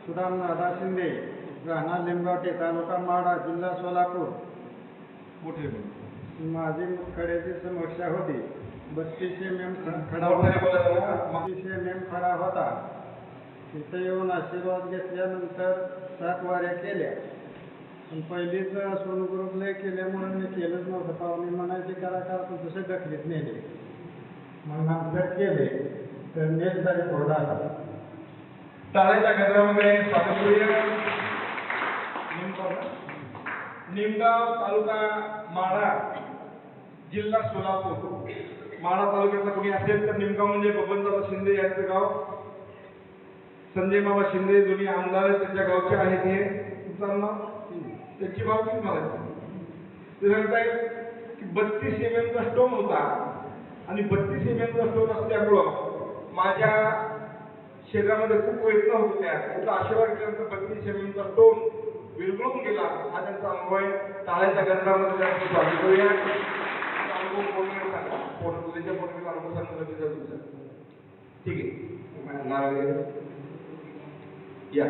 सुदाम नादा शिंदे, राहणार लिंबगावटे, तालुका माढा, जिल्हा सोलापूर. मोठे माझी मुतखड्याची समस्या होती. 32 mm खडा मोठे होता. बोला. 32 mm खडा होता. तिथे येऊन आशीर्वाद घेतल्यानंतर 7 वाऱ्या केल्या. पण पहिलीच सोनू ग्रुपला केल्यामुळे मी केलंच नव्हतं. पाहुणे म्हणायचे करा करा पण तसे दखलीत नेले. मग नंतर केले तर नेट तरी थोडा आला. टाळ्याच्या गजरामध्ये स्वागत करूया. निमगाव तालुका माढा, जिल्हा सोलापूर. माढा तालुक्यातला कोणी असेल तर निमगाव म्हणजे बबनदादा शिंदे यांचं गाव. संजय बाबा शिंदे दोन्ही आमदार त्यांच्या गावचे आहेत. हे तुमचं नाव त्यांची भावकीच म्हणायची. ते सांगतायत की 32 mm चा स्टोन होता आणि 32 mm चा स्टोन असल्यामुळं माझ्या शरीरामध्ये खूप वेदना होत होत्या. त्याचा आशीर्वाद केल्यानंतर 32 mm चा स्टोन विरघळून गेला. हा त्यांचा अनुभव आहे. टाळ्याच्या गजरामध्ये त्यांचं स्वागत करूया. अनुभव पूर्ण सांगा. त्यांच्या पूर्ण अनुभव सांगितलं तुमचं. ठीक आहे. नाव या